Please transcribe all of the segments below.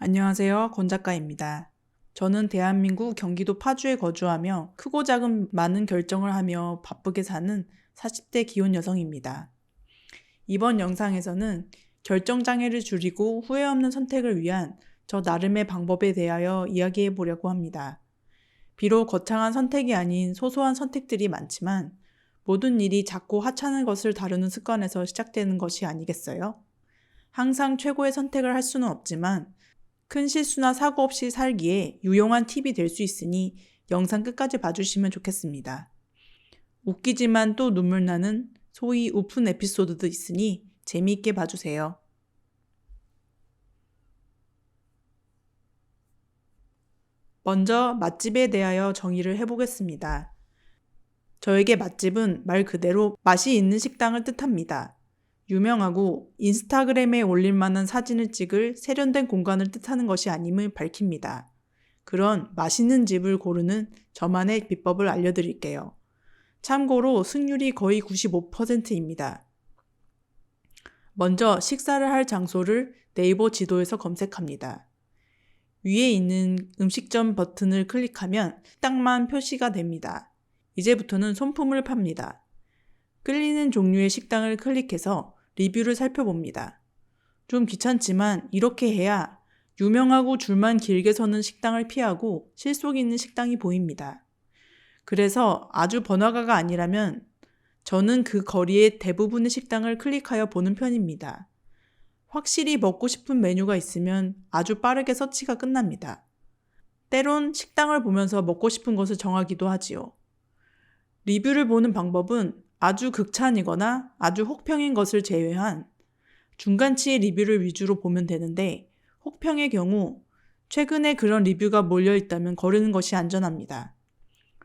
안녕하세요. 권 작가입니다. 저는 대한민국 경기도 파주에 거주하며 크고 작은 많은 결정을 하며 바쁘게 사는 40대 기혼 여성입니다. 이번 영상에서는 결정장애를 줄이고 후회 없는 선택을 위한 저 나름의 방법에 대하여 이야기해 보려고 합니다. 비록 거창한 선택이 아닌 소소한 선택들이 많지만 모든 일이 작고 하찮은 것을 다루는 습관에서 시작되는 것이 아니겠어요? 항상 최고의 선택을 할 수는 없지만 큰 실수나 사고 없이 살기에 유용한 팁이 될 수 있으니 영상 끝까지 봐주시면 좋겠습니다. 웃기지만 또 눈물 나는 소위 우픈 에피소드도 있으니 재미있게 봐주세요. 먼저 맛집에 대하여 정의를 해보겠습니다. 저에게 맛집은 말 그대로 맛이 있는 식당을 뜻합니다. 유명하고 인스타그램에 올릴 만한 사진을 찍을 세련된 공간을 뜻하는 것이 아님을 밝힙니다. 그런 맛있는 집을 고르는 저만의 비법을 알려드릴게요. 참고로 승률이 거의 95%입니다. 먼저 식사를 할 장소를 네이버 지도에서 검색합니다. 위에 있는 음식점 버튼을 클릭하면 식당만 표시가 됩니다. 이제부터는 손품을 팝니다. 끌리는 종류의 식당을 클릭해서 리뷰를 살펴봅니다. 좀 귀찮지만 이렇게 해야 유명하고 줄만 길게 서는 식당을 피하고 실속 있는 식당이 보입니다. 그래서 아주 번화가가 아니라면 저는 그 거리의 대부분의 식당을 클릭하여 보는 편입니다. 확실히 먹고 싶은 메뉴가 있으면 아주 빠르게 서치가 끝납니다. 때론 식당을 보면서 먹고 싶은 것을 정하기도 하지요. 리뷰를 보는 방법은 아주 극찬이거나 아주 혹평인 것을 제외한 중간치의 리뷰를 위주로 보면 되는데 혹평의 경우 최근에 그런 리뷰가 몰려 있다면 거르는 것이 안전합니다.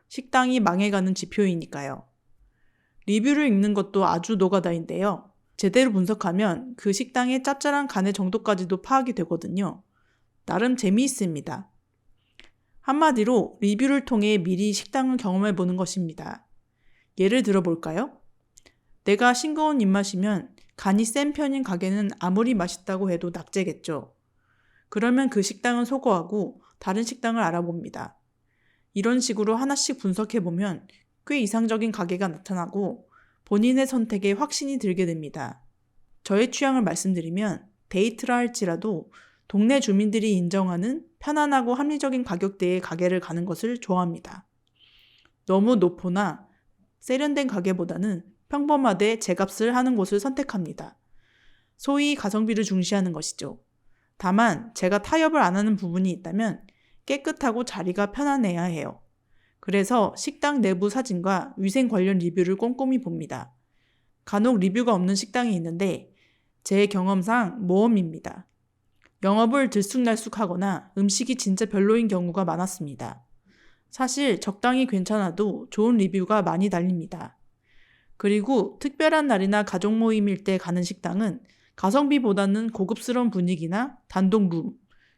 식당이 망해가는 지표이니까요. 리뷰를 읽는 것도 아주 노가다인데요. 제대로 분석하면 그 식당의 짭짤한 간의 정도까지도 파악이 되거든요. 나름 재미있습니다. 한마디로 리뷰를 통해 미리 식당을 경험해 보는 것입니다. 예를 들어볼까요? 내가 싱거운 입맛이면 간이 센 편인 가게는 아무리 맛있다고 해도 낙제겠죠. 그러면 그 식당은 소거하고 다른 식당을 알아봅니다. 이런 식으로 하나씩 분석해보면 꽤 이상적인 가게가 나타나고 본인의 선택에 확신이 들게 됩니다. 저의 취향을 말씀드리면 데이트라 할지라도 동네 주민들이 인정하는 편안하고 합리적인 가격대의 가게를 가는 것을 좋아합니다. 너무 노포나 세련된 가게보다는 평범하되 제값을 하는 곳을 선택합니다. 소위 가성비를 중시하는 것이죠. 다만 제가 타협을 안 하는 부분이 있다면 깨끗하고 자리가 편안해야 해요. 그래서 식당 내부 사진과 위생 관련 리뷰를 꼼꼼히 봅니다. 간혹 리뷰가 없는 식당이 있는데 제 경험상 모험입니다. 영업을 들쑥날쑥하거나 음식이 진짜 별로인 경우가 많았습니다. 사실 적당히 괜찮아도 좋은 리뷰가 많이 달립니다. 그리고 특별한 날이나 가족 모임일 때 가는 식당은 가성비보다는 고급스러운 분위기나 단독 룸,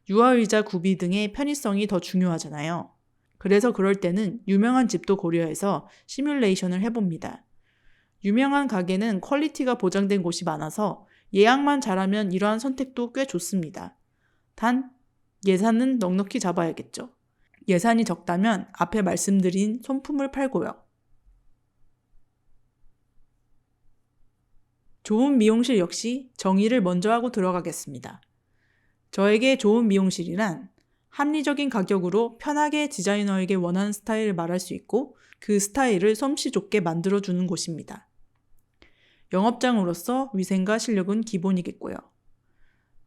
유아의자 구비 등의 편의성이 더 중요하잖아요. 그래서 그럴 때는 유명한 집도 고려해서 시뮬레이션을 해봅니다. 유명한 가게는 퀄리티가 보장된 곳이 많아서 예약만 잘하면 이러한 선택도 꽤 좋습니다. 단, 예산은 넉넉히 잡아야겠죠. 예산이 적다면 앞에 말씀드린 손품을 팔고요. 좋은 미용실 역시 정의를 먼저 하고 들어가겠습니다. 저에게 좋은 미용실이란 합리적인 가격으로 편하게 디자이너에게 원하는 스타일을 말할 수 있고 그 스타일을 솜씨 좋게 만들어주는 곳입니다. 영업장으로서 위생과 실력은 기본이겠고요.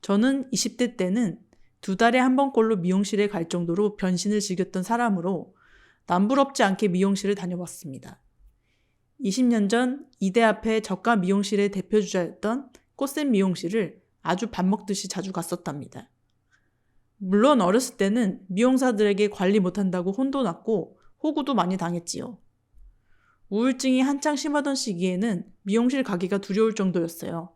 저는 20대 때는 2달에 한 번꼴로 미용실에 갈 정도로 변신을 즐겼던 사람으로 남부럽지 않게 미용실을 다녀봤습니다. 20년 전 이대 앞에 저가 미용실의 대표주자였던 꽃샘 미용실을 아주 밥 먹듯이 자주 갔었답니다. 물론 어렸을 때는 미용사들에게 관리 못한다고 혼도 났고 호구도 많이 당했지요. 우울증이 한창 심하던 시기에는 미용실 가기가 두려울 정도였어요.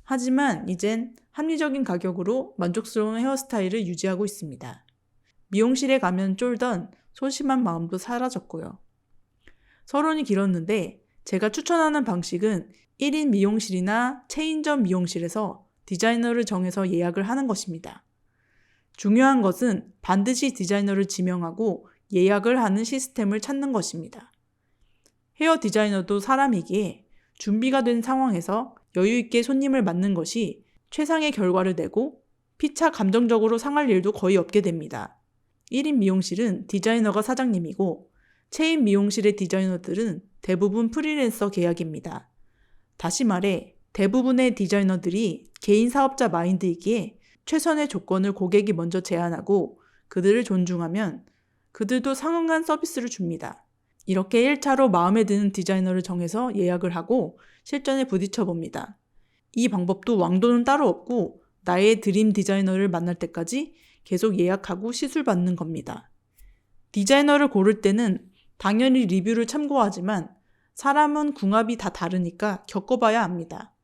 하지만 이젠 합리적인 가격으로 만족스러운 헤어스타일을 유지하고 있습니다. 미용실에 가면 쫄던 소심한 마음도 사라졌고요. 서론이 길었는데 제가 추천하는 방식은 1인 미용실이나 체인점 미용실에서 디자이너를 정해서 예약을 하는 것입니다. 중요한 것은 반드시 디자이너를 지명하고 예약을 하는 시스템을 찾는 것입니다. 헤어 디자이너도 사람이기에 준비가 된 상황에서 여유 있게 손님을 맞는 것이 최상의 결과를 내고 피차 감정적으로 상할 일도 거의 없게 됩니다. 1인 미용실은 디자이너가 사장님이고 체인 미용실의 디자이너들은 대부분 프리랜서 계약입니다. 다시 말해 대부분의 디자이너들이 개인 사업자 마인드이기에 최선의 조건을 고객이 먼저 제안하고 그들을 존중하면 그들도 상응한 서비스를 줍니다. 이렇게 1차로 마음에 드는 디자이너를 정해서 예약을 하고 실전에 부딪혀 봅니다. 이 방법도 왕도는 따로 없고 나의 드림 디자이너를 만날 때까지 계속 예약하고 시술 받는 겁니다. 디자이너를 고를 때는 당연히 리뷰를 참고하지만 사람은 궁합이 다 다르니까 겪어봐야 합니다.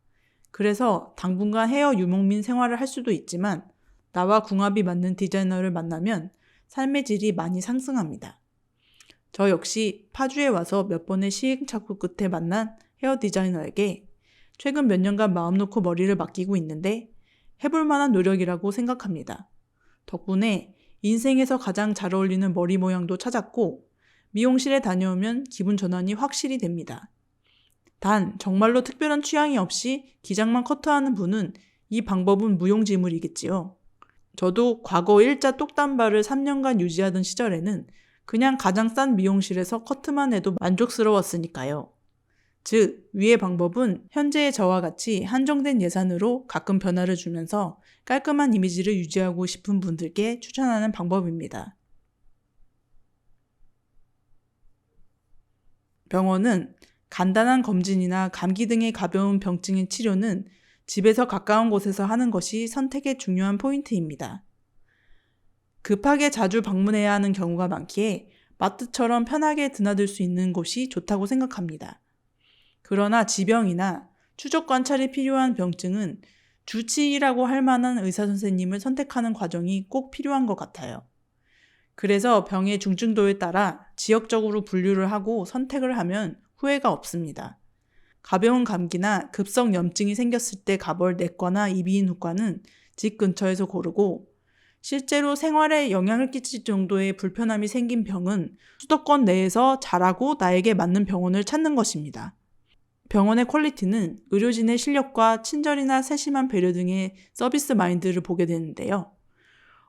그래서 당분간 헤어 유목민 생활을 할 수도 있지만 나와 궁합이 맞는 디자이너를 만나면 삶의 질이 많이 상승합니다. 저 역시 파주에 와서 몇 번의 시행착오 끝에 만난 헤어 디자이너에게 최근 몇 년간 마음 놓고 머리를 맡기고 있는데 해볼 만한 노력이라고 생각합니다. 덕분에 인생에서 가장 잘 어울리는 머리 모양도 찾았고 미용실에 다녀오면 기분 전환이 확실히 됩니다. 단 정말로 특별한 취향이 없이 기장만 커트하는 분은 이 방법은 무용지물이겠지요. 저도 과거 일자 똑단발을 3년간 유지하던 시절에는 그냥 가장 싼 미용실에서 커트만 해도 만족스러웠으니까요. 즉, 위의 방법은 현재의 저와 같이 한정된 예산으로 가끔 변화를 주면서 깔끔한 이미지를 유지하고 싶은 분들께 추천하는 방법입니다. 병원은 간단한 검진이나 감기 등의 가벼운 병증의 치료는 집에서 가까운 곳에서 하는 것이 선택의 중요한 포인트입니다. 급하게 자주 방문해야 하는 경우가 많기에 마트처럼 편하게 드나들 수 있는 곳이 좋다고 생각합니다. 그러나 지병이나 추적 관찰이 필요한 병증은 주치의라고 할 만한 의사 선생님을 선택하는 과정이 꼭 필요한 것 같아요. 그래서 병의 중증도에 따라 지역적으로 분류를 하고 선택을 하면 후회가 없습니다. 가벼운 감기나 급성 염증이 생겼을 때 가볼 내과나 이비인후과는 집 근처에서 고르고 실제로 생활에 영향을 끼칠 정도의 불편함이 생긴 병은 수도권 내에서 잘하고 나에게 맞는 병원을 찾는 것입니다. 병원의 퀄리티는 의료진의 실력과 친절이나 세심한 배려 등의 서비스 마인드를 보게 되는데요.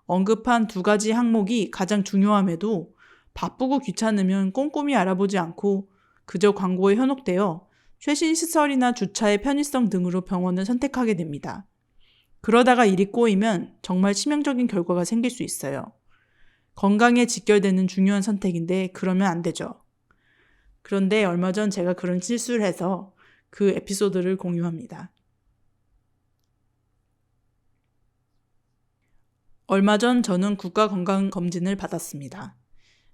언급한 두 가지 항목이 가장 중요함에도 바쁘고 귀찮으면 꼼꼼히 알아보지 않고 그저 광고에 현혹되어 최신 시설이나 주차의 편의성 등으로 병원을 선택하게 됩니다. 그러다가 일이 꼬이면 정말 치명적인 결과가 생길 수 있어요. 건강에 직결되는 중요한 선택인데 그러면 안 되죠. 그런데 얼마 전 제가 그런 실수를 해서 그 에피소드를 공유합니다. 얼마 전 저는 국가건강검진을 받았습니다.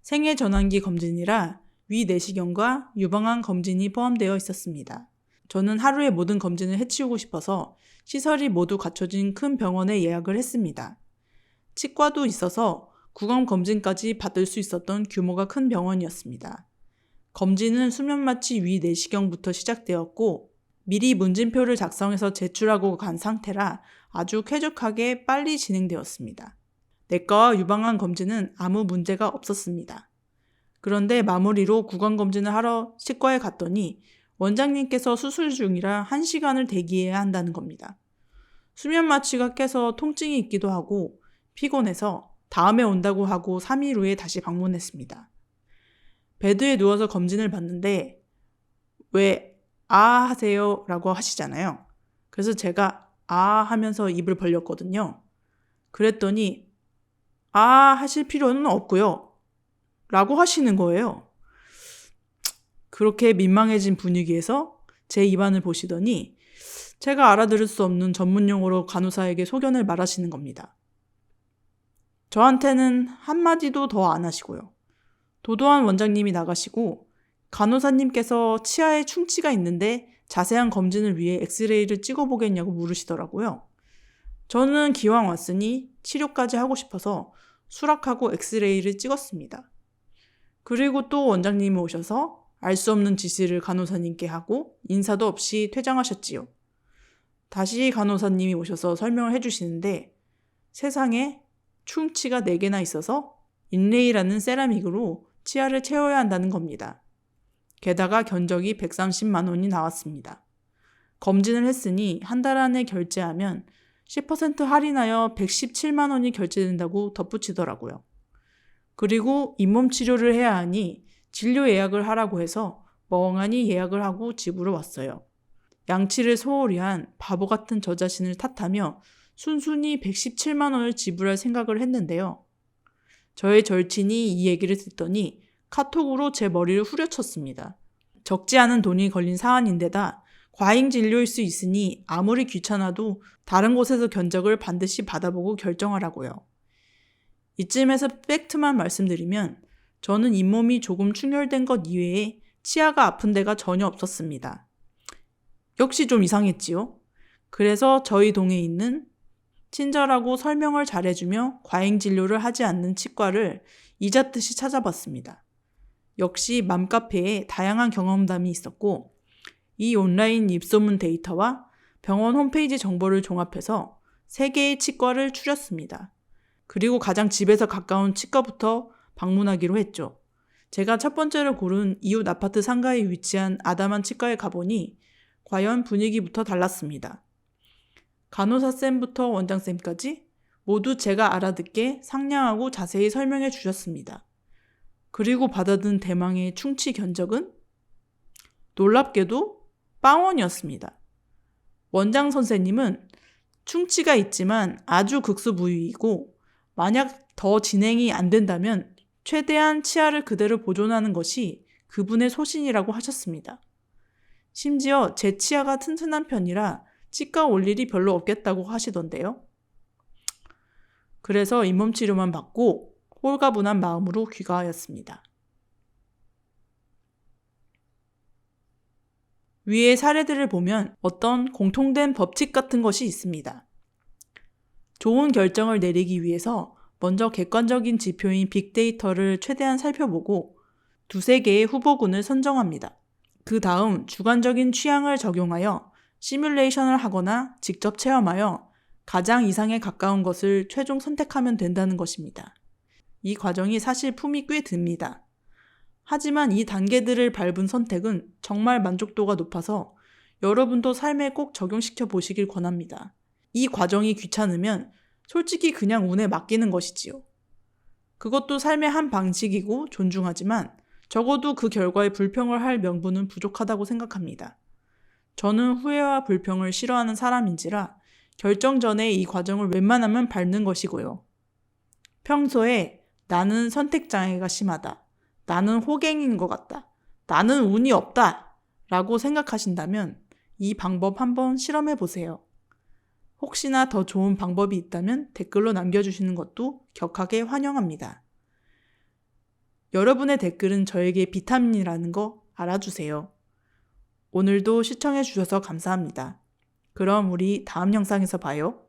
생애전환기 검진이라 위 내시경과 유방암 검진이 포함되어 있었습니다. 저는 하루에 모든 검진을 해치우고 싶어서 시설이 모두 갖춰진 큰 병원에 예약을 했습니다. 치과도 있어서 구강검진까지 받을 수 있었던 규모가 큰 병원이었습니다. 검진은 수면마취 위 내시경부터 시작되었고 미리 문진표를 작성해서 제출하고 간 상태라 아주 쾌적하게 빨리 진행되었습니다. 내과와 유방암 검진은 아무 문제가 없었습니다. 그런데 마무리로 구강검진을 하러 치과에 갔더니 원장님께서 수술 중이라 1시간을 대기해야 한다는 겁니다. 수면마취가 깨서 통증이 있기도 하고 피곤해서 다음에 온다고 하고 3일 후에 다시 방문했습니다. 베드에 누워서 검진을 받는데 왜 하세요 라고 하시잖아요. 그래서 제가 하면서 입을 벌렸거든요. 그랬더니 하실 필요는 없고요 라고 하시는 거예요. 그렇게 민망해진 분위기에서 제 입안을 보시더니 제가 알아들을 수 없는 전문용어로 간호사에게 소견을 말하시는 겁니다. 저한테는 한마디도 더 안 하시고요. 도도한 원장님이 나가시고 간호사님께서 치아에 충치가 있는데 자세한 검진을 위해 엑스레이를 찍어보겠냐고 물으시더라고요. 저는 기왕 왔으니 치료까지 하고 싶어서 수락하고 엑스레이를 찍었습니다. 그리고 또 원장님이 오셔서 알 수 없는 지시를 간호사님께 하고 인사도 없이 퇴장하셨지요. 다시 간호사님이 오셔서 설명을 해주시는데 세상에 충치가 4개나 있어서 인레이라는 세라믹으로 치아를 채워야 한다는 겁니다. 게다가 견적이 130만 원이 나왔습니다. 검진을 했으니 한 달 안에 결제하면 10% 할인하여 117만 원이 결제된다고 덧붙이더라고요. 그리고 잇몸 치료를 해야 하니 진료 예약을 하라고 해서 멍하니 예약을 하고 집으로 왔어요. 양치를 소홀히 한 바보 같은 저 자신을 탓하며 순순히 117만 원을 지불할 생각을 했는데요. 저의 절친이 이 얘기를 듣더니 카톡으로 제 머리를 후려쳤습니다. 적지 않은 돈이 걸린 사안인데다 과잉 진료일 수 있으니 아무리 귀찮아도 다른 곳에서 견적을 반드시 받아보고 결정하라고요. 이쯤에서 팩트만 말씀드리면 저는 잇몸이 조금 충혈된 것 이외에 치아가 아픈 데가 전혀 없었습니다. 역시 좀 이상했지요? 그래서 저희 동에 있는 친절하고 설명을 잘해주며 과잉 진료를 하지 않는 치과를 잊었듯이 찾아봤습니다. 역시 맘카페에 다양한 경험담이 있었고 이 온라인 입소문 데이터와 병원 홈페이지 정보를 종합해서 3개의 치과를 추렸습니다. 그리고 가장 집에서 가까운 치과부터 방문하기로 했죠. 제가 첫 번째로 고른 이웃 아파트 상가에 위치한 아담한 치과에 가보니 과연 분위기부터 달랐습니다. 간호사쌤부터 원장쌤까지 모두 제가 알아듣게 상냥하고 자세히 설명해 주셨습니다. 그리고 받아든 대망의 충치 견적은 놀랍게도 빵원이었습니다. 원장 선생님은 충치가 있지만 아주 극소부위이고 만약 더 진행이 안 된다면 최대한 치아를 그대로 보존하는 것이 그분의 소신이라고 하셨습니다. 심지어 제 치아가 튼튼한 편이라 치과 올 일이 별로 없겠다고 하시던데요. 그래서 잇몸 치료만 받고 홀가분한 마음으로 귀가하였습니다. 위의 사례들을 보면 어떤 공통된 법칙 같은 것이 있습니다. 좋은 결정을 내리기 위해서 먼저 객관적인 지표인 빅데이터를 최대한 살펴보고 2-3개의 후보군을 선정합니다. 그 다음 주관적인 취향을 적용하여 시뮬레이션을 하거나 직접 체험하여 가장 이상에 가까운 것을 최종 선택하면 된다는 것입니다. 이 과정이 사실 품이 꽤 듭니다. 하지만 이 단계들을 밟은 선택은 정말 만족도가 높아서 여러분도 삶에 꼭 적용시켜 보시길 권합니다. 이 과정이 귀찮으면 솔직히 그냥 운에 맡기는 것이지요. 그것도 삶의 한 방식이고 존중하지만 적어도 그 결과에 불평을 할 명분은 부족하다고 생각합니다. 저는 후회와 불평을 싫어하는 사람인지라 결정 전에 이 과정을 웬만하면 밟는 것이고요. 평소에 나는 선택장애가 심하다. 나는 호갱인 것 같다. 나는 운이 없다. 라고 생각하신다면 이 방법 한번 실험해 보세요. 혹시나 더 좋은 방법이 있다면 댓글로 남겨주시는 것도 격하게 환영합니다. 여러분의 댓글은 저에게 비타민이라는 거 알아주세요. 오늘도 시청해 주셔서 감사합니다. 그럼 우리 다음 영상에서 봐요.